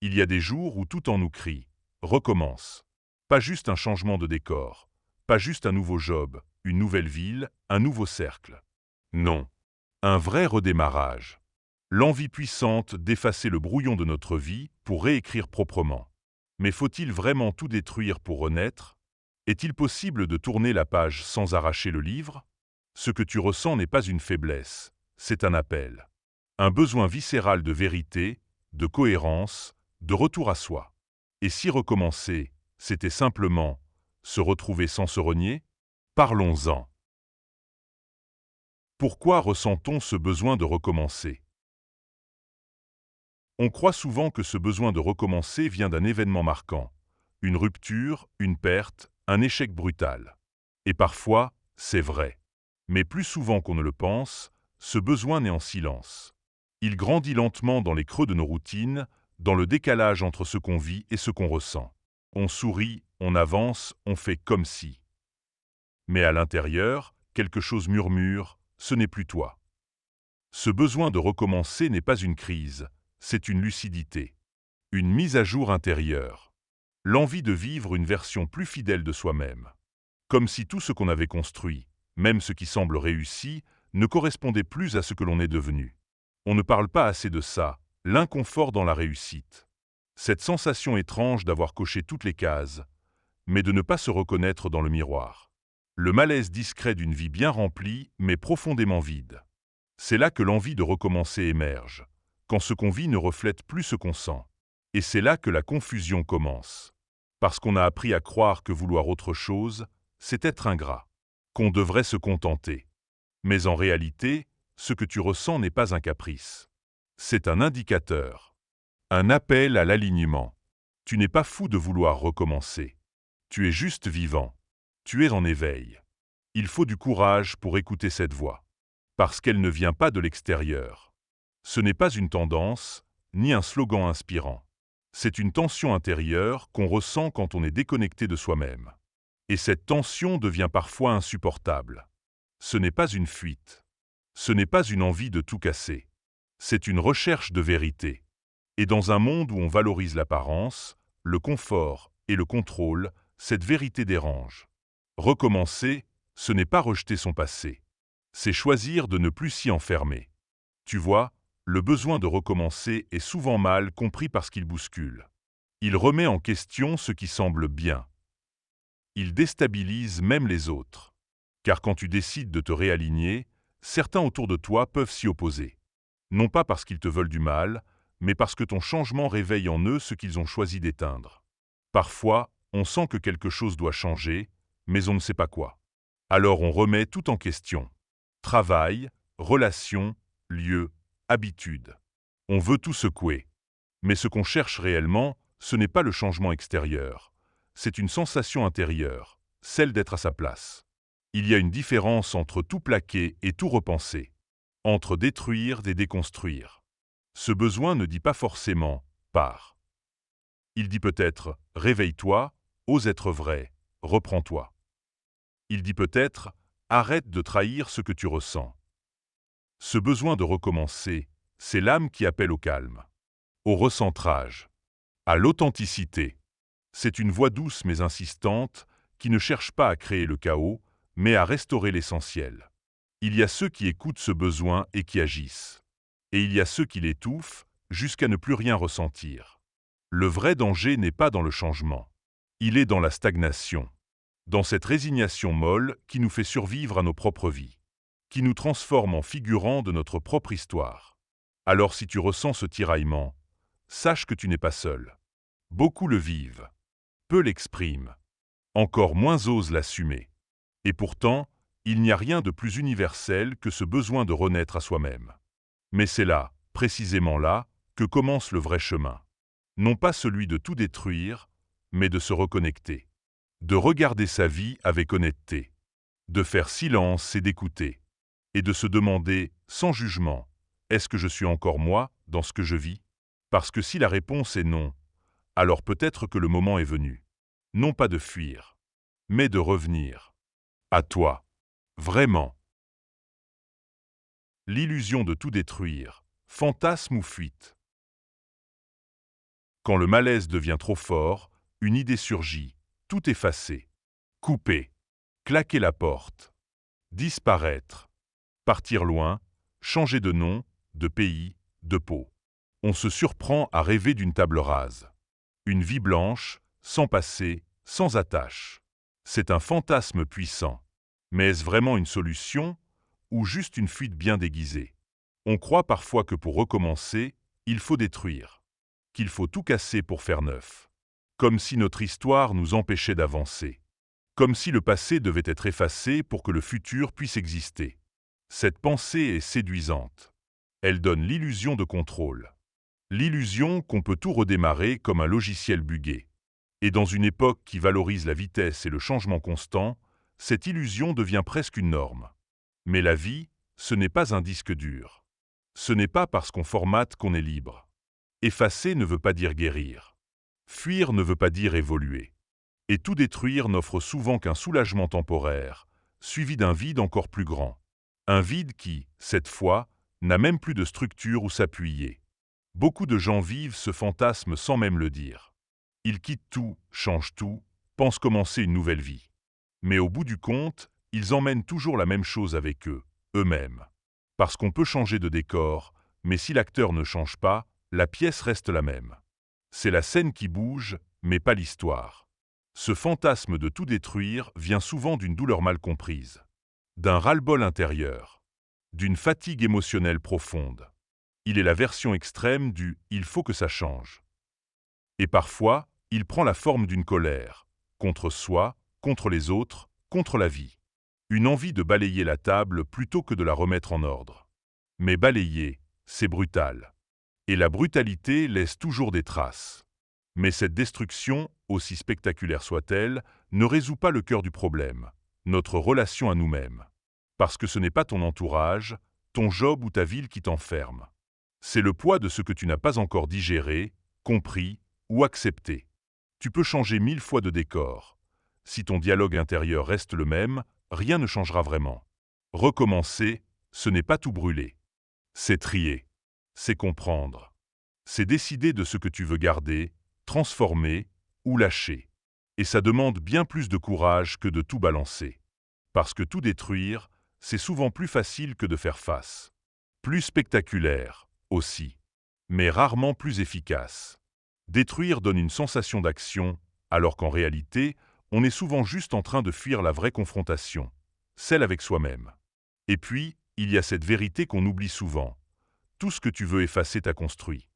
Il y a des jours où tout en nous crie « recommence ». Pas juste un changement de décor, pas juste un nouveau job, une nouvelle ville, un nouveau cercle. Non, un vrai redémarrage. L'envie puissante d'effacer le brouillon de notre vie pour réécrire proprement. Mais faut-il vraiment tout détruire pour renaître? Est-il possible de tourner la page sans arracher le livre? Ce que tu ressens n'est pas une faiblesse, c'est un appel. Un besoin viscéral de vérité, de cohérence, de retour à soi. Et si recommencer, c'était simplement se retrouver sans se renier? Parlons-en. Pourquoi ressent-on ce besoin de recommencer? On croit souvent que ce besoin de recommencer vient d'un événement marquant, une rupture, une perte, un échec brutal. Et parfois, c'est vrai. Mais plus souvent qu'on ne le pense, ce besoin naît en silence. Il grandit lentement dans les creux de nos routines, dans le décalage entre ce qu'on vit et ce qu'on ressent. On sourit, on avance, on fait comme si. Mais à l'intérieur, quelque chose murmure, ce n'est plus toi. Ce besoin de recommencer n'est pas une crise, c'est une lucidité. Une mise à jour intérieure. L'envie de vivre une version plus fidèle de soi-même. Comme si tout ce qu'on avait construit, même ce qui semble réussi, ne correspondait plus à ce que l'on est devenu. On ne parle pas assez de ça, l'inconfort dans la réussite. Cette sensation étrange d'avoir coché toutes les cases, mais de ne pas se reconnaître dans le miroir. Le malaise discret d'une vie bien remplie, mais profondément vide. C'est là que l'envie de recommencer émerge, quand ce qu'on vit ne reflète plus ce qu'on sent. Et c'est là que la confusion commence. Parce qu'on a appris à croire que vouloir autre chose, c'est être ingrat, qu'on devrait se contenter. Mais en réalité, ce que tu ressens n'est pas un caprice. C'est un indicateur, un appel à l'alignement. Tu n'es pas fou de vouloir recommencer. Tu es juste vivant. Tu es en éveil. Il faut du courage pour écouter cette voix. Parce qu'elle ne vient pas de l'extérieur. Ce n'est pas une tendance, ni un slogan inspirant. C'est une tension intérieure qu'on ressent quand on est déconnecté de soi-même. Et cette tension devient parfois insupportable. Ce n'est pas une fuite. Ce n'est pas une envie de tout casser. C'est une recherche de vérité. Et dans un monde où on valorise l'apparence, le confort et le contrôle, cette vérité dérange. Recommencer, ce n'est pas rejeter son passé. C'est choisir de ne plus s'y enfermer. Tu vois, le besoin de recommencer est souvent mal compris parce qu'il bouscule. Il remet en question ce qui semble bien. Il déstabilise même les autres. Car quand tu décides de te réaligner, certains autour de toi peuvent s'y opposer. Non pas parce qu'ils te veulent du mal, mais parce que ton changement réveille en eux ce qu'ils ont choisi d'éteindre. Parfois, on sent que quelque chose doit changer, mais on ne sait pas quoi. Alors on remet tout en question. Travail, relations, lieux, habitudes. On veut tout secouer. Mais ce qu'on cherche réellement, ce n'est pas le changement extérieur. C'est une sensation intérieure, celle d'être à sa place. Il y a une différence entre tout plaquer et tout repenser. Entre détruire et déconstruire. Ce besoin ne dit pas forcément « pars ». Il dit peut-être « réveille-toi, ose être vrai, reprends-toi ». Il dit peut-être « arrête de trahir ce que tu ressens ». Ce besoin de recommencer, c'est l'âme qui appelle au calme, au recentrage, à l'authenticité. C'est une voix douce mais insistante qui ne cherche pas à créer le chaos, mais à restaurer l'essentiel. Il y a ceux qui écoutent ce besoin et qui agissent. Et il y a ceux qui l'étouffent jusqu'à ne plus rien ressentir. Le vrai danger n'est pas dans le changement. Il est dans la stagnation. Dans cette résignation molle qui nous fait survivre à nos propres vies. Qui nous transforme en figurants de notre propre histoire. Alors si tu ressens ce tiraillement, sache que tu n'es pas seul. Beaucoup le vivent. Peu l'expriment. Encore moins osent l'assumer. Et pourtant, il n'y a rien de plus universel que ce besoin de renaître à soi-même. Mais c'est là, précisément là, que commence le vrai chemin. Non pas celui de tout détruire, mais de se reconnecter. De regarder sa vie avec honnêteté. De faire silence et d'écouter. Et de se demander, sans jugement, est-ce que je suis encore moi dans ce que je vis? Parce que si la réponse est non, alors peut-être que le moment est venu. Non pas de fuir, mais de revenir. À toi. Vraiment. L'illusion de tout détruire, fantasme ou fuite. Quand le malaise devient trop fort, une idée surgit, tout effacer. Couper. Claquer la porte. Disparaître. Partir loin, changer de nom, de pays, de peau. On se surprend à rêver d'une table rase. Une vie blanche, sans passé, sans attache. C'est un fantasme puissant. Mais est-ce vraiment une solution ou juste une fuite bien déguisée? On croit parfois que pour recommencer, il faut détruire, qu'il faut tout casser pour faire neuf. Comme si notre histoire nous empêchait d'avancer. Comme si le passé devait être effacé pour que le futur puisse exister. Cette pensée est séduisante. Elle donne l'illusion de contrôle. L'illusion qu'on peut tout redémarrer comme un logiciel buggé. Et dans une époque qui valorise la vitesse et le changement constant, cette illusion devient presque une norme. Mais la vie, ce n'est pas un disque dur. Ce n'est pas parce qu'on formate qu'on est libre. Effacer ne veut pas dire guérir. Fuir ne veut pas dire évoluer. Et tout détruire n'offre souvent qu'un soulagement temporaire, suivi d'un vide encore plus grand. Un vide qui, cette fois, n'a même plus de structure où s'appuyer. Beaucoup de gens vivent ce fantasme sans même le dire. Ils quittent tout, changent tout, pensent commencer une nouvelle vie. Mais au bout du compte, ils emmènent toujours la même chose avec eux, eux-mêmes. Parce qu'on peut changer de décor, mais si l'acteur ne change pas, la pièce reste la même. C'est la scène qui bouge, mais pas l'histoire. Ce fantasme de tout détruire vient souvent d'une douleur mal comprise, d'un ras-le-bol intérieur, d'une fatigue émotionnelle profonde. Il est la version extrême du « il faut que ça change ». Et parfois, il prend la forme d'une colère, contre soi, contre les autres, contre la vie. Une envie de balayer la table plutôt que de la remettre en ordre. Mais balayer, c'est brutal. Et la brutalité laisse toujours des traces. Mais cette destruction, aussi spectaculaire soit-elle, ne résout pas le cœur du problème, notre relation à nous-mêmes. Parce que ce n'est pas ton entourage, ton job ou ta ville qui t'enferme. C'est le poids de ce que tu n'as pas encore digéré, compris ou accepté. Tu peux changer 1000 fois de décor. Si ton dialogue intérieur reste le même, rien ne changera vraiment. Recommencer, ce n'est pas tout brûler. C'est trier. C'est comprendre. C'est décider de ce que tu veux garder, transformer ou lâcher. Et ça demande bien plus de courage que de tout balancer. Parce que tout détruire, c'est souvent plus facile que de faire face. Plus spectaculaire, aussi. Mais rarement plus efficace. Détruire donne une sensation d'action, alors qu'en réalité, on est souvent juste en train de fuir la vraie confrontation, celle avec soi-même. Et puis, il y a cette vérité qu'on oublie souvent. Tout ce que tu veux effacer t'a construit.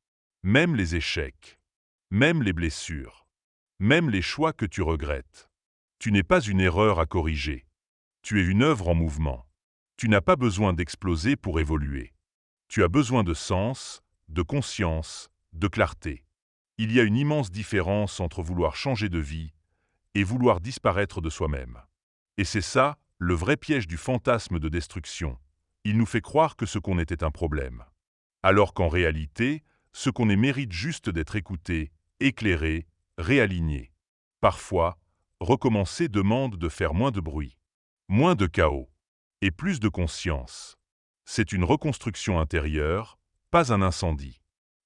Même les échecs. Même les blessures. Même les choix que tu regrettes. Tu n'es pas une erreur à corriger. Tu es une œuvre en mouvement. Tu n'as pas besoin d'exploser pour évoluer. Tu as besoin de sens, de conscience, de clarté. Il y a une immense différence entre vouloir changer de vie et vouloir disparaître de soi-même. Et c'est ça, le vrai piège du fantasme de destruction. Il nous fait croire que ce qu'on est est un problème. Alors qu'en réalité, ce qu'on est mérite juste d'être écouté, éclairé, réaligné. Parfois, recommencer demande de faire moins de bruit, moins de chaos et plus de conscience. C'est une reconstruction intérieure, pas un incendie.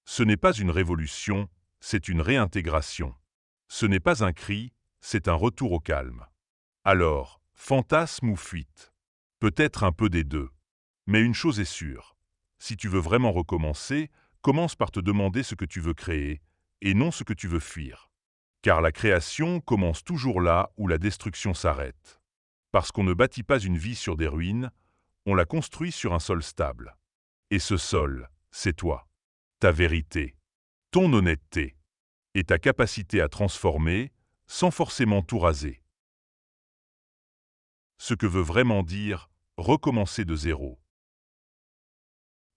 Ce n'est pas une révolution, c'est une réintégration. Ce n'est pas un cri, c'est un retour au calme. Alors, fantasme ou fuite? Peut-être un peu des deux. Mais une chose est sûre, si tu veux vraiment recommencer, commence par te demander ce que tu veux créer, et non ce que tu veux fuir. Car la création commence toujours là où la destruction s'arrête. Parce qu'on ne bâtit pas une vie sur des ruines, on la construit sur un sol stable. Et ce sol, c'est toi. Ta vérité, ton honnêteté, et ta capacité à transformer, sans forcément tout raser. Ce que veut vraiment dire « recommencer de zéro ».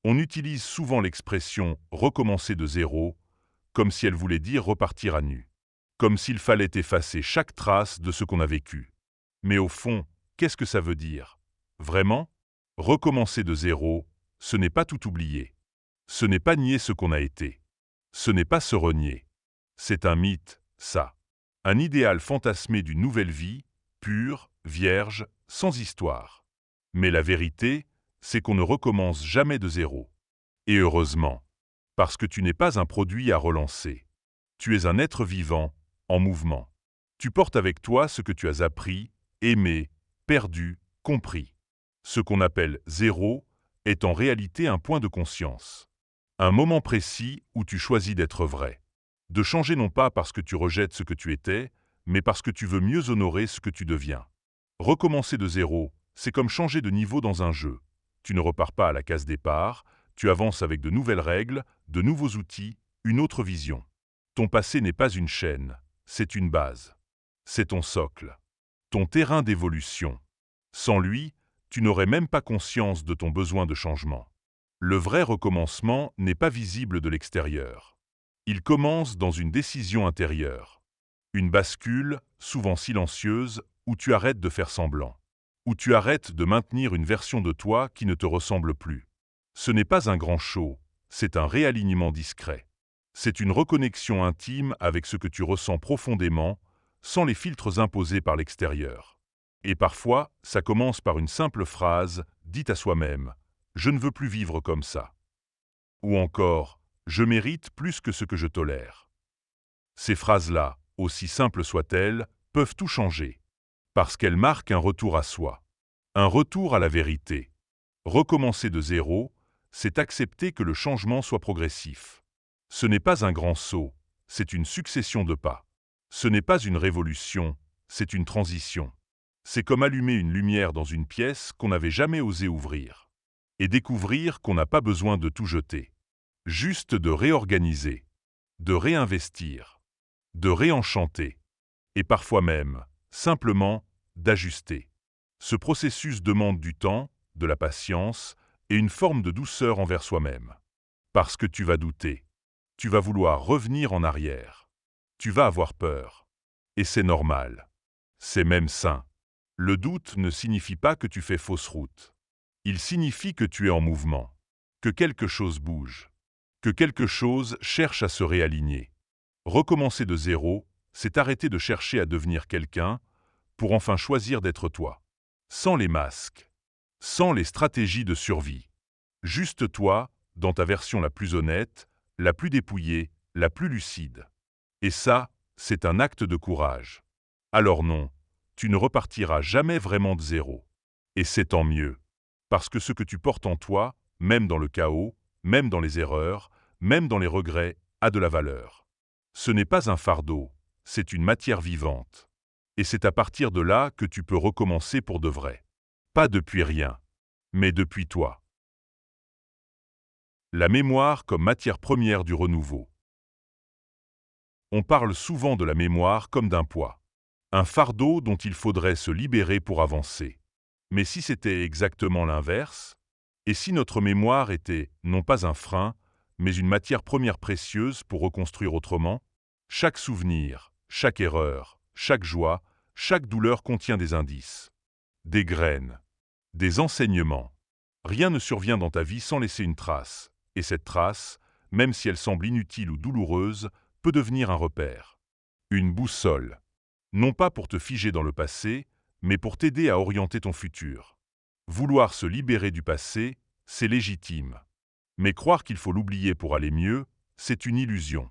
On utilise souvent l'expression « recommencer de zéro » comme si elle voulait dire repartir à nu. Comme s'il fallait effacer chaque trace de ce qu'on a vécu. Mais au fond, qu'est-ce que ça veut dire? Vraiment? Recommencer de zéro, ce n'est pas tout oublier. Ce n'est pas nier ce qu'on a été. Ce n'est pas se renier. C'est un mythe, ça. Un idéal fantasmé d'une nouvelle vie, pure, vierge, sans histoire. Mais la vérité, c'est qu'on ne recommence jamais de zéro. Et heureusement. Parce que tu n'es pas un produit à relancer. Tu es un être vivant, en mouvement. Tu portes avec toi ce que tu as appris, aimé, perdu, compris. Ce qu'on appelle zéro est en réalité un point de conscience. Un moment précis où tu choisis d'être vrai. De changer non pas parce que tu rejettes ce que tu étais, mais parce que tu veux mieux honorer ce que tu deviens. Recommencer de zéro, c'est comme changer de niveau dans un jeu. Tu ne repars pas à la case départ, tu avances avec de nouvelles règles, de nouveaux outils, une autre vision. Ton passé n'est pas une chaîne, c'est une base. C'est ton socle, ton terrain d'évolution. Sans lui, tu n'aurais même pas conscience de ton besoin de changement. Le vrai recommencement n'est pas visible de l'extérieur. Il commence dans une décision intérieure. Une bascule, souvent silencieuse, où tu arrêtes de faire semblant. Où tu arrêtes de maintenir une version de toi qui ne te ressemble plus. Ce n'est pas un grand show, c'est un réalignement discret. C'est une reconnexion intime avec ce que tu ressens profondément, sans les filtres imposés par l'extérieur. Et parfois, ça commence par une simple phrase, dite à soi-même « Je ne veux plus vivre comme ça ». Ou encore « Je mérite plus que ce que je tolère ». Ces phrases-là, aussi simples soient-elles, peuvent tout changer. Parce qu'elles marquent un retour à soi. Un retour à la vérité. Recommencer de zéro, c'est accepter que le changement soit progressif. Ce n'est pas un grand saut, c'est une succession de pas. Ce n'est pas une révolution, c'est une transition. C'est comme allumer une lumière dans une pièce qu'on n'avait jamais osé ouvrir. Et découvrir qu'on n'a pas besoin de tout jeter. Juste de réorganiser, de réinvestir, de réenchanter. Et parfois même, simplement, d'ajuster. Ce processus demande du temps, de la patience et une forme de douceur envers soi-même. Parce que tu vas douter. Tu vas vouloir revenir en arrière. Tu vas avoir peur. Et c'est normal. C'est même sain. Le doute ne signifie pas que tu fais fausse route. Il signifie que tu es en mouvement. Que quelque chose bouge. Que quelque chose cherche à se réaligner. Recommencer de zéro, c'est arrêter de chercher à devenir quelqu'un pour enfin choisir d'être toi. Sans les masques. Sans les stratégies de survie. Juste toi, dans ta version la plus honnête, la plus dépouillée, la plus lucide. Et ça, c'est un acte de courage. Alors non, tu ne repartiras jamais vraiment de zéro. Et c'est tant mieux. Parce que ce que tu portes en toi, même dans le chaos, même dans les erreurs, même dans les regrets, a de la valeur. Ce n'est pas un fardeau, c'est une matière vivante. Et c'est à partir de là que tu peux recommencer pour de vrai. Pas depuis rien, mais depuis toi. La mémoire comme matière première du renouveau. On parle souvent de la mémoire comme d'un poids. Un fardeau dont il faudrait se libérer pour avancer. Mais si c'était exactement l'inverse? Et si notre mémoire était, non pas un frein, mais une matière première précieuse pour reconstruire autrement? Chaque souvenir, chaque erreur, chaque joie, chaque douleur contient des indices, des graines, des enseignements. Rien ne survient dans ta vie sans laisser une trace, et cette trace, même si elle semble inutile ou douloureuse, peut devenir un repère. Une boussole. Non pas pour te figer dans le passé, mais pour t'aider à orienter ton futur. Vouloir se libérer du passé, c'est légitime. Mais croire qu'il faut l'oublier pour aller mieux, c'est une illusion.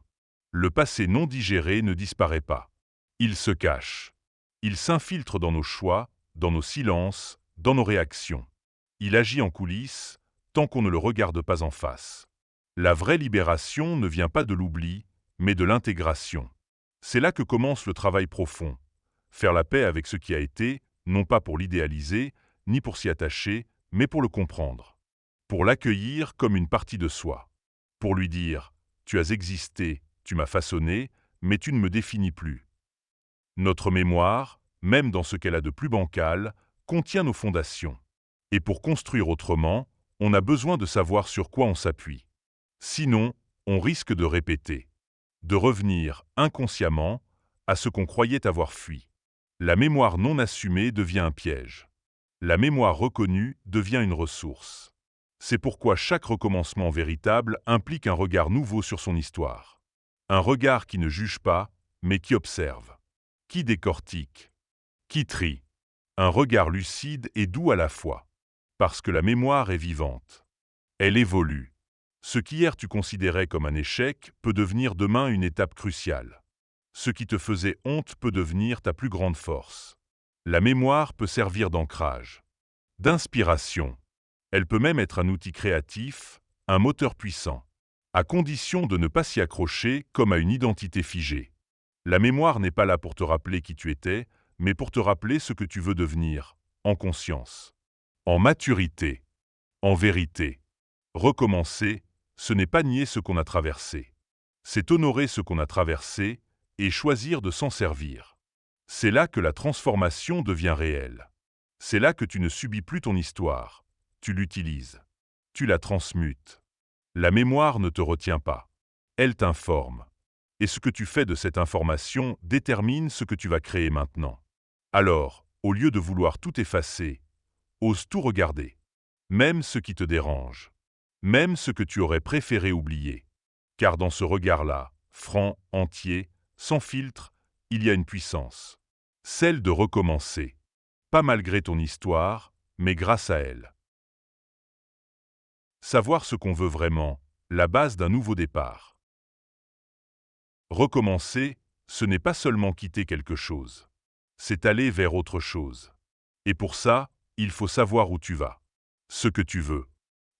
Le passé non digéré ne disparaît pas. Il se cache. Il s'infiltre dans nos choix, dans nos silences, dans nos réactions. Il agit en coulisses, tant qu'on ne le regarde pas en face. La vraie libération ne vient pas de l'oubli, mais de l'intégration. C'est là que commence le travail profond. Faire la paix avec ce qui a été, non pas pour l'idéaliser, ni pour s'y attacher, mais pour le comprendre. Pour l'accueillir comme une partie de soi. Pour lui dire « Tu as existé, tu m'as façonné, mais tu ne me définis plus ». Notre mémoire, même dans ce qu'elle a de plus bancal, contient nos fondations. Et pour construire autrement, on a besoin de savoir sur quoi on s'appuie. Sinon, on risque de répéter. De revenir, inconsciemment, à ce qu'on croyait avoir fui. La mémoire non assumée devient un piège. La mémoire reconnue devient une ressource. C'est pourquoi chaque recommencement véritable implique un regard nouveau sur son histoire. Un regard qui ne juge pas, mais qui observe. Qui décortique. Qui trie. Un regard lucide et doux à la fois. Parce que la mémoire est vivante. Elle évolue. Ce qu'hier tu considérais comme un échec peut devenir demain une étape cruciale. Ce qui te faisait honte peut devenir ta plus grande force. La mémoire peut servir d'ancrage, d'inspiration. Elle peut même être un outil créatif, un moteur puissant, à condition de ne pas s'y accrocher comme à une identité figée. La mémoire n'est pas là pour te rappeler qui tu étais, mais pour te rappeler ce que tu veux devenir, en conscience, en maturité, en vérité. Recommencer, ce n'est pas nier ce qu'on a traversé. C'est honorer ce qu'on a traversé et choisir de s'en servir. C'est là que la transformation devient réelle. C'est là que tu ne subis plus ton histoire, tu l'utilises, tu la transmutes. La mémoire ne te retient pas, elle t'informe. Et ce que tu fais de cette information détermine ce que tu vas créer maintenant. Alors, au lieu de vouloir tout effacer, ose tout regarder, même ce qui te dérange, même ce que tu aurais préféré oublier. Car dans ce regard-là, franc, entier, sans filtre, il y a une puissance. Celle de recommencer. Pas malgré ton histoire, mais grâce à elle. Savoir ce qu'on veut vraiment, la base d'un nouveau départ. Recommencer, ce n'est pas seulement quitter quelque chose. C'est aller vers autre chose. Et pour ça, il faut savoir où tu vas. Ce que tu veux.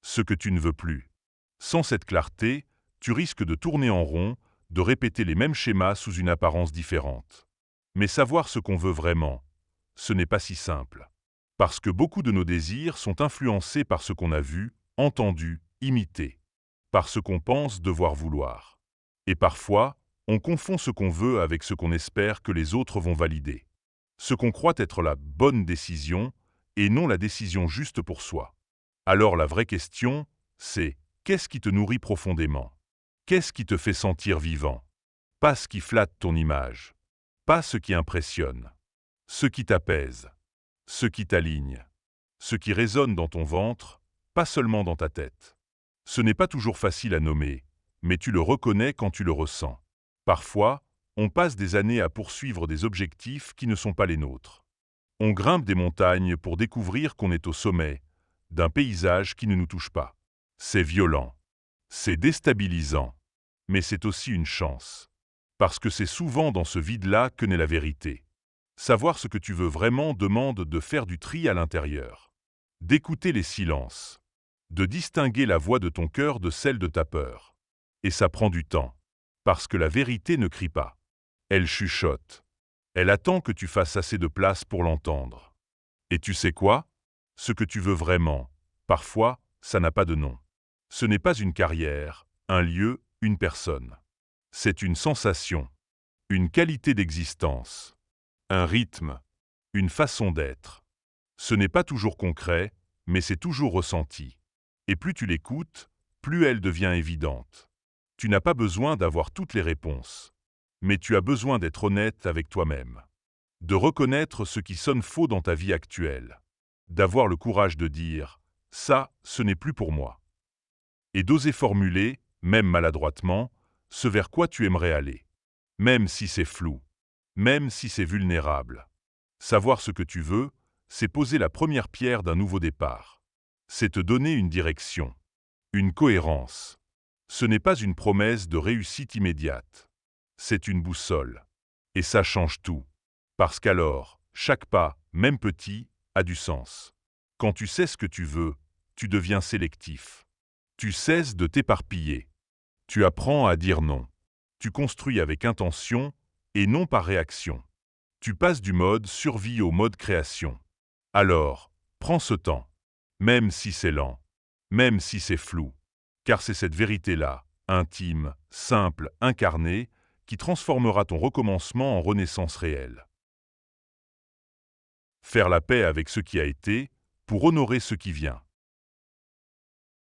Ce que tu ne veux plus. Sans cette clarté, tu risques de tourner en rond, de répéter les mêmes schémas sous une apparence différente. Mais savoir ce qu'on veut vraiment, ce n'est pas si simple. Parce que beaucoup de nos désirs sont influencés par ce qu'on a vu, entendu, imité. Par ce qu'on pense devoir vouloir. Et parfois, on confond ce qu'on veut avec ce qu'on espère que les autres vont valider. Ce qu'on croit être la bonne décision et non la décision juste pour soi. Alors la vraie question, c'est qu'est-ce qui te nourrit profondément? Qu'est-ce qui te fait sentir vivant? Pas ce qui flatte ton image. Pas ce qui impressionne. Ce qui t'apaise. Ce qui t'aligne. Ce qui résonne dans ton ventre, pas seulement dans ta tête. Ce n'est pas toujours facile à nommer, mais tu le reconnais quand tu le ressens. Parfois, on passe des années à poursuivre des objectifs qui ne sont pas les nôtres. On grimpe des montagnes pour découvrir qu'on est au sommet d'un paysage qui ne nous touche pas. C'est violent. C'est déstabilisant. Mais c'est aussi une chance. Parce que c'est souvent dans ce vide-là que naît la vérité. Savoir ce que tu veux vraiment demande de faire du tri à l'intérieur. D'écouter les silences. De distinguer la voix de ton cœur de celle de ta peur. Et ça prend du temps. Parce que la vérité ne crie pas. Elle chuchote. Elle attend que tu fasses assez de place pour l'entendre. Et tu sais quoi? Ce que tu veux vraiment, parfois, ça n'a pas de nom. Ce n'est pas une carrière, un lieu, une personne. C'est une sensation, une qualité d'existence, un rythme, une façon d'être. Ce n'est pas toujours concret, mais c'est toujours ressenti. Et plus tu l'écoutes, plus elle devient évidente. Tu n'as pas besoin d'avoir toutes les réponses. Mais tu as besoin d'être honnête avec toi-même. De reconnaître ce qui sonne faux dans ta vie actuelle. D'avoir le courage de dire « ça, ce n'est plus pour moi ». Et d'oser formuler, même maladroitement, ce vers quoi tu aimerais aller. Même si c'est flou, même si c'est vulnérable. Savoir ce que tu veux, c'est poser la première pierre d'un nouveau départ. C'est te donner une direction, une cohérence. Ce n'est pas une promesse de réussite immédiate. C'est une boussole. Et ça change tout. Parce qu'alors, chaque pas, même petit, a du sens. Quand tu sais ce que tu veux, tu deviens sélectif. Tu cesses de t'éparpiller. Tu apprends à dire non. Tu construis avec intention et non par réaction. Tu passes du mode survie au mode création. Alors, prends ce temps. Même si c'est lent. Même si c'est flou. Car c'est cette vérité-là, intime, simple, incarnée, qui transformera ton recommencement en renaissance réelle. Faire la paix avec ce qui a été, pour honorer ce qui vient.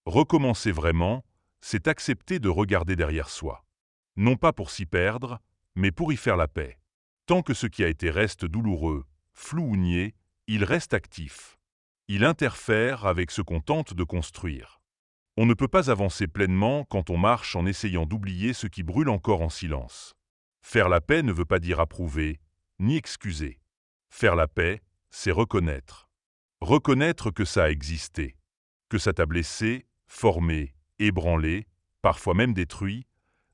Recommencer vraiment, c'est accepter de regarder derrière soi. Non pas pour s'y perdre, mais pour y faire la paix. Tant que ce qui a été reste douloureux, flou ou niais, il reste actif. Il interfère avec ce qu'on tente de construire. On ne peut pas avancer pleinement quand on marche en essayant d'oublier ce qui brûle encore en silence. Faire la paix ne veut pas dire approuver, ni excuser. Faire la paix, c'est reconnaître. Reconnaître que ça a existé, que ça t'a blessé, formé, ébranlé, parfois même détruit,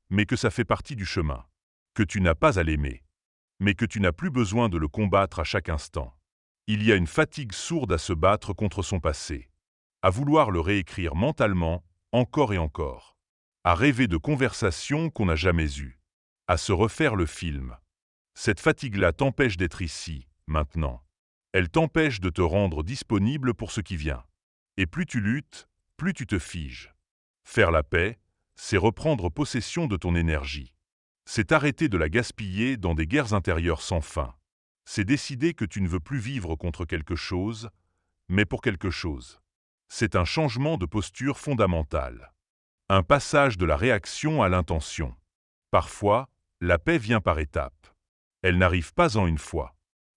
mais que ça fait partie du chemin. Que tu n'as pas à l'aimer, mais que tu n'as plus besoin de le combattre à chaque instant. Il y a une fatigue sourde à se battre contre son passé, à vouloir le réécrire mentalement, encore et encore, à rêver de conversations qu'on n'a jamais eues, à se refaire le film. Cette fatigue-là t'empêche d'être ici, maintenant. Elle t'empêche de te rendre disponible pour ce qui vient. Et plus tu luttes, plus tu te figes. Faire la paix, c'est reprendre possession de ton énergie. C'est arrêter de la gaspiller dans des guerres intérieures sans fin. C'est décider que tu ne veux plus vivre contre quelque chose, mais pour quelque chose. C'est un changement de posture fondamental. Un passage de la réaction à l'intention. Parfois, la paix vient par étapes. Elle n'arrive pas en une fois.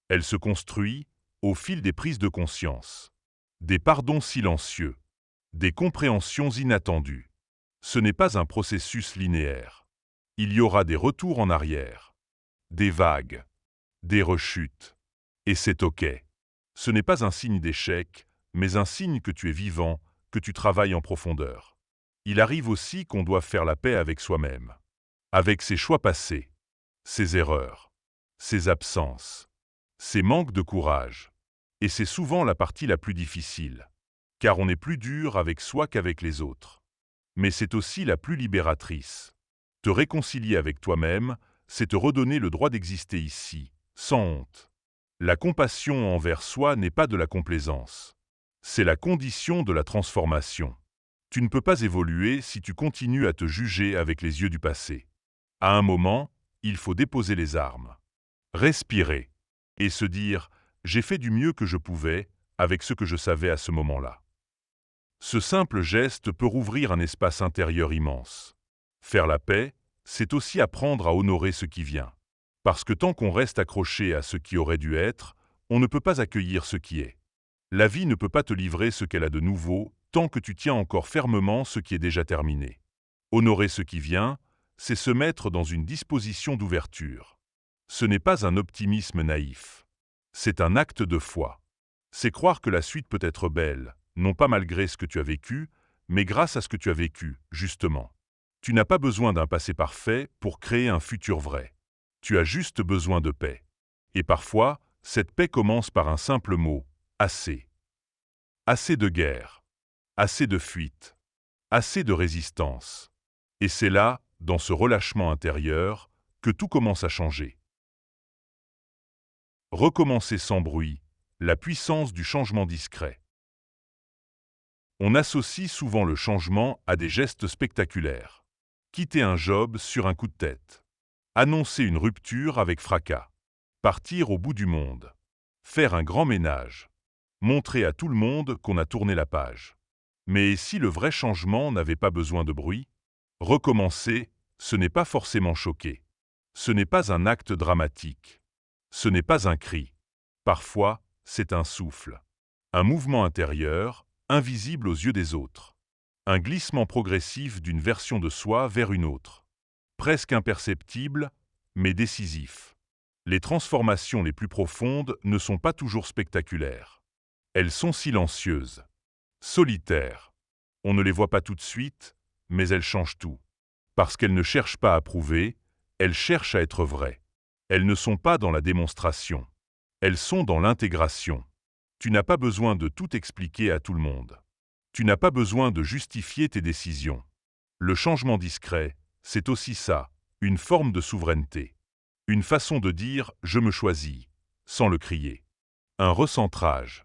Elle se construit au fil des prises de conscience, des pardons silencieux, des compréhensions inattendues. Ce n'est pas un processus linéaire. Il y aura des retours en arrière, des vagues, des rechutes. Et c'est OK. Ce n'est pas un signe d'échec, mais un signe que tu es vivant, que tu travailles en profondeur. Il arrive aussi qu'on doive faire la paix avec soi-même, avec ses choix passés, ses erreurs, ses absences, ses manques de courage. Et c'est souvent la partie la plus difficile, car on est plus dur avec soi qu'avec les autres. Mais c'est aussi la plus libératrice. Te réconcilier avec toi-même, c'est te redonner le droit d'exister ici, sans honte. La compassion envers soi n'est pas de la complaisance. C'est la condition de la transformation. Tu ne peux pas évoluer si tu continues à te juger avec les yeux du passé. À un moment, il faut déposer les armes, respirer et se dire « j'ai fait du mieux que je pouvais avec ce que je savais à ce moment-là ». Ce simple geste peut rouvrir un espace intérieur immense. Faire la paix, c'est aussi apprendre à honorer ce qui vient. Parce que tant qu'on reste accroché à ce qui aurait dû être, on ne peut pas accueillir ce qui est. La vie ne peut pas te livrer ce qu'elle a de nouveau tant que tu tiens encore fermement ce qui est déjà terminé. Honorer ce qui vient, c'est se mettre dans une disposition d'ouverture. Ce n'est pas un optimisme naïf. C'est un acte de foi. C'est croire que la suite peut être belle, non pas malgré ce que tu as vécu, mais grâce à ce que tu as vécu, justement. Tu n'as pas besoin d'un passé parfait pour créer un futur vrai. Tu as juste besoin de paix. Et parfois, cette paix commence par un simple mot, assez. Assez de guerre. Assez de fuite. Assez de résistance. Et c'est là, dans ce relâchement intérieur, que tout commence à changer. Recommencer sans bruit, la puissance du changement discret. On associe souvent le changement à des gestes spectaculaires. Quitter un job sur un coup de tête. Annoncer une rupture avec fracas. Partir au bout du monde. Faire un grand ménage. Montrer à tout le monde qu'on a tourné la page. Mais si le vrai changement n'avait pas besoin de bruit? Recommencer, ce n'est pas forcément choquer. Ce n'est pas un acte dramatique. Ce n'est pas un cri. Parfois, c'est un souffle. Un mouvement intérieur, invisible aux yeux des autres. Un glissement progressif d'une version de soi vers une autre. Presque imperceptible, mais décisif. Les transformations les plus profondes ne sont pas toujours spectaculaires. Elles sont silencieuses, solitaires. On ne les voit pas tout de suite, mais elles changent tout. Parce qu'elles ne cherchent pas à prouver, elles cherchent à être vraies. Elles ne sont pas dans la démonstration. Elles sont dans l'intégration. Tu n'as pas besoin de tout expliquer à tout le monde. Tu n'as pas besoin de justifier tes décisions. Le changement discret, c'est aussi ça, une forme de souveraineté. Une façon de dire « je me choisis », sans le crier. Un recentrage.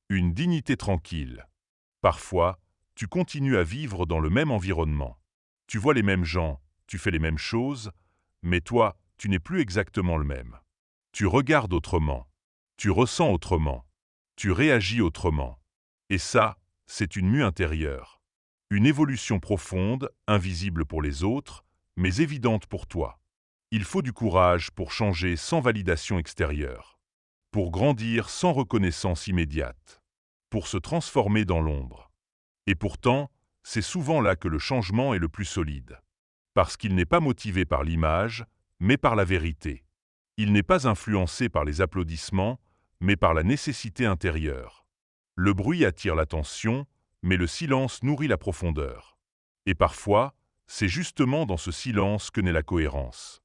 Une dignité tranquille. Parfois, tu continues à vivre dans le même environnement. Tu vois les mêmes gens, tu fais les mêmes choses, mais toi, tu n'es plus exactement le même. Tu regardes autrement. Tu ressens autrement. Tu réagis autrement. Et ça, c'est une mue intérieure. Une évolution profonde, invisible pour les autres, mais évidente pour toi. Il faut du courage pour changer sans validation extérieure. Pour grandir sans reconnaissance immédiate. Pour se transformer dans l'ombre. Et pourtant, c'est souvent là que le changement est le plus solide. Parce qu'il n'est pas motivé par l'image, mais par la vérité. Il n'est pas influencé par les applaudissements, mais par la nécessité intérieure. Le bruit attire l'attention, mais le silence nourrit la profondeur. Et parfois, c'est justement dans ce silence que naît la cohérence.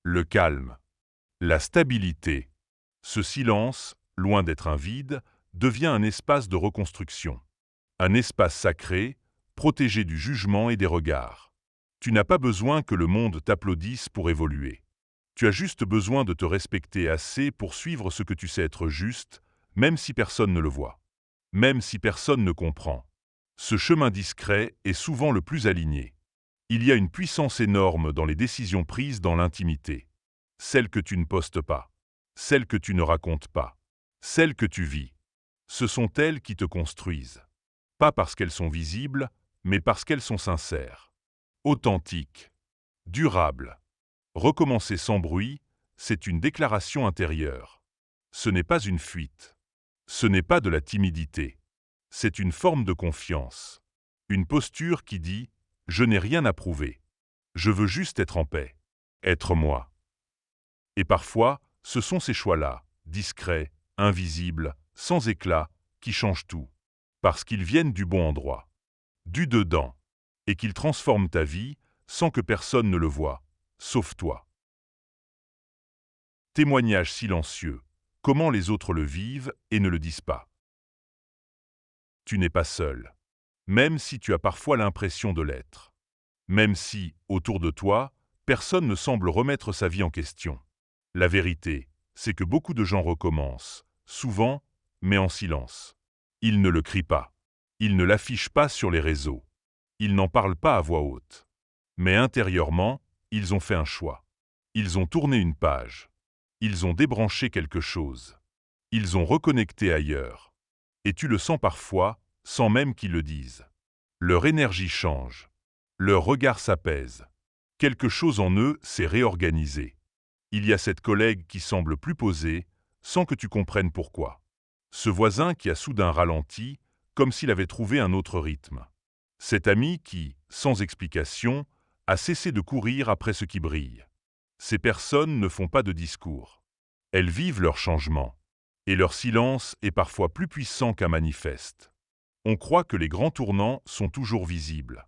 Le calme. La stabilité. Ce silence, loin d'être un vide, devient un espace de reconstruction. Un espace sacré, protégé du jugement et des regards. Tu n'as pas besoin que le monde t'applaudisse pour évoluer. Tu as juste besoin de te respecter assez pour suivre ce que tu sais être juste, même si personne ne le voit. Même si personne ne comprend. Ce chemin discret est souvent le plus aligné. Il y a une puissance énorme dans les décisions prises dans l'intimité. Celles que tu ne postes pas. Celles que tu ne racontes pas. Celles que tu vis. Ce sont elles qui te construisent. Pas parce qu'elles sont visibles, mais parce qu'elles sont sincères. Authentiques. Durables. Recommencer sans bruit, c'est une déclaration intérieure. Ce n'est pas une fuite. Ce n'est pas de la timidité. C'est une forme de confiance. Une posture qui dit « Je n'ai rien à prouver. Je veux juste être en paix. Être moi. » Et parfois, ce sont ces choix-là, discrets, invisibles, sans éclat, qui changent tout. Parce qu'ils viennent du bon endroit. Du dedans. Et qu'ils transforment ta vie sans que personne ne le voie, sauf toi. Témoignage silencieux. Comment les autres le vivent et ne le disent pas. Tu n'es pas seul. Même si tu as parfois l'impression de l'être. Même si, autour de toi, personne ne semble remettre sa vie en question. La vérité, c'est que beaucoup de gens recommencent, souvent, mais en silence. Ils ne le crient pas. Ils ne l'affichent pas sur les réseaux. Ils n'en parlent pas à voix haute. Mais intérieurement, ils ont fait un choix. Ils ont tourné une page. Ils ont débranché quelque chose. Ils ont reconnecté ailleurs. Et tu le sens parfois, sans même qu'ils le disent. Leur énergie change. Leur regard s'apaise. Quelque chose en eux s'est réorganisé. Il y a cette collègue qui semble plus posée, sans que tu comprennes pourquoi. Ce voisin qui a soudain ralenti, comme s'il avait trouvé un autre rythme. Cet ami qui, sans explication, a cessé de courir après ce qui brille. Ces personnes ne font pas de discours. Elles vivent leur changement. Et leur silence est parfois plus puissant qu'un manifeste. On croit que les grands tournants sont toujours visibles.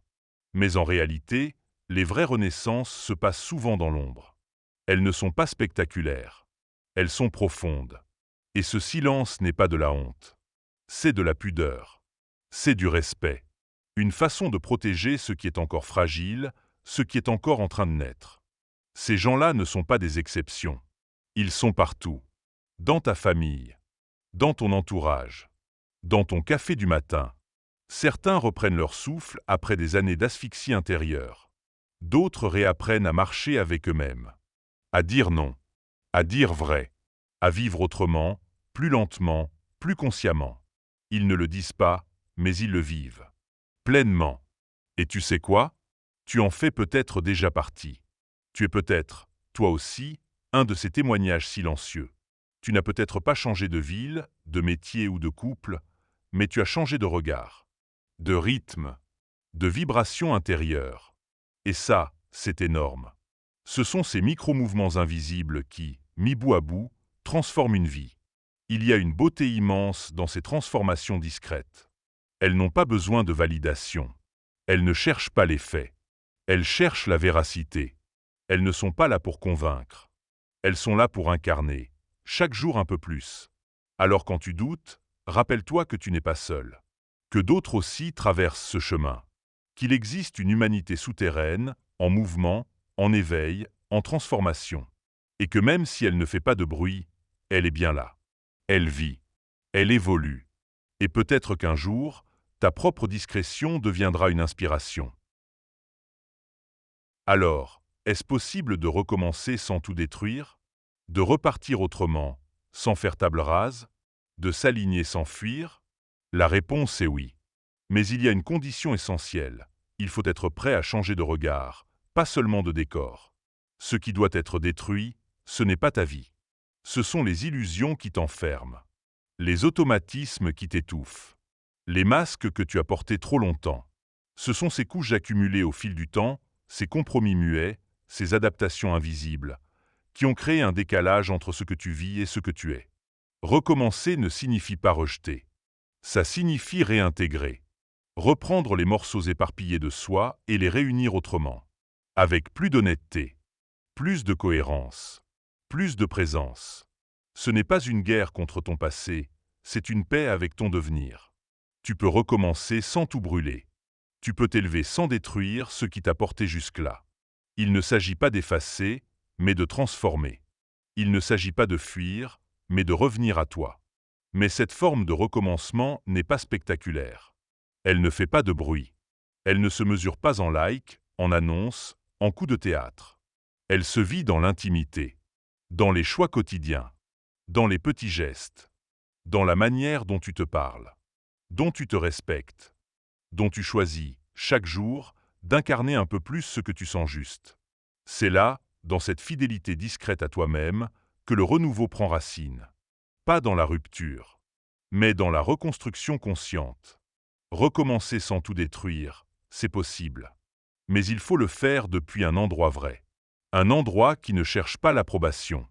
Mais en réalité, les vraies renaissances se passent souvent dans l'ombre. Elles ne sont pas spectaculaires. Elles sont profondes. Et ce silence n'est pas de la honte. C'est de la pudeur. C'est du respect. Une façon de protéger ce qui est encore fragile, ce qui est encore en train de naître. Ces gens-là ne sont pas des exceptions. Ils sont partout. Dans ta famille. Dans ton entourage. Dans ton café du matin. Certains reprennent leur souffle après des années d'asphyxie intérieure. D'autres réapprennent à marcher avec eux-mêmes. À dire non. À dire vrai. À vivre autrement, plus lentement, plus consciemment. Ils ne le disent pas, mais ils le vivent. Pleinement. Et tu sais quoi? Tu en fais peut-être déjà partie. Tu es peut-être, toi aussi, un de ces témoignages silencieux. Tu n'as peut-être pas changé de ville, de métier ou de couple, mais tu as changé de regard, de rythme, de vibration intérieure. Et ça, c'est énorme. Ce sont ces micro-mouvements invisibles qui, mis bout à bout, transforment une vie. Il y a une beauté immense dans ces transformations discrètes. Elles n'ont pas besoin de validation. Elles ne cherchent pas les faits. Elles cherchent la véracité. Elles ne sont pas là pour convaincre. Elles sont là pour incarner, chaque jour un peu plus. Alors quand tu doutes, rappelle-toi que tu n'es pas seul. Que d'autres aussi traversent ce chemin. Qu'il existe une humanité souterraine, en mouvement, en éveil, en transformation. Et que même si elle ne fait pas de bruit, elle est bien là. Elle vit. Elle évolue. Et peut-être qu'un jour, ta propre discrétion deviendra une inspiration. Alors, est-ce possible de recommencer sans tout détruire? De repartir autrement, sans faire table rase? De s'aligner sans fuir? La réponse est oui. Mais il y a une condition essentielle. Il faut être prêt à changer de regard, pas seulement de décor. Ce qui doit être détruit, ce n'est pas ta vie. Ce sont les illusions qui t'enferment. Les automatismes qui t'étouffent. Les masques que tu as portés trop longtemps. Ce sont ces couches accumulées au fil du temps, ces compromis muets, ces adaptations invisibles, qui ont créé un décalage entre ce que tu vis et ce que tu es. Recommencer ne signifie pas rejeter. Ça signifie réintégrer. Reprendre les morceaux éparpillés de soi et les réunir autrement. Avec plus d'honnêteté, plus de cohérence, plus de présence. Ce n'est pas une guerre contre ton passé, c'est une paix avec ton devenir. Tu peux recommencer sans tout brûler. Tu peux t'élever sans détruire ce qui t'a porté jusque-là. Il ne s'agit pas d'effacer, mais de transformer. Il ne s'agit pas de fuir, mais de revenir à toi. Mais cette forme de recommencement n'est pas spectaculaire. Elle ne fait pas de bruit. Elle ne se mesure pas en likes, en annonces, en coups de théâtre. Elle se vit dans l'intimité, dans les choix quotidiens, dans les petits gestes, dans la manière dont tu te parles, dont tu te respectes, dont tu choisis, chaque jour, d'incarner un peu plus ce que tu sens juste. C'est là, dans cette fidélité discrète à toi-même, que le renouveau prend racine. Pas dans la rupture, mais dans la reconstruction consciente. Recommencer sans tout détruire, c'est possible. Mais il faut le faire depuis un endroit vrai. Un endroit qui ne cherche pas l'approbation,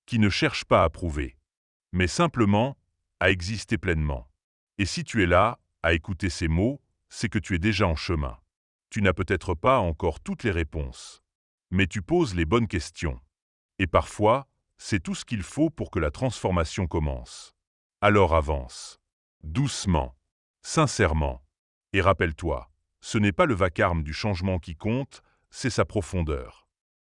qui ne cherche pas à prouver, mais simplement à exister pleinement. Et si tu es là, à écouter ces mots, c'est que tu es déjà en chemin. Tu n'as peut-être pas encore toutes les réponses, mais tu poses les bonnes questions. Et parfois, c'est tout ce qu'il faut pour que la transformation commence. Alors avance. Doucement. Sincèrement. Et rappelle-toi, ce n'est pas le vacarme du changement qui compte, c'est sa profondeur.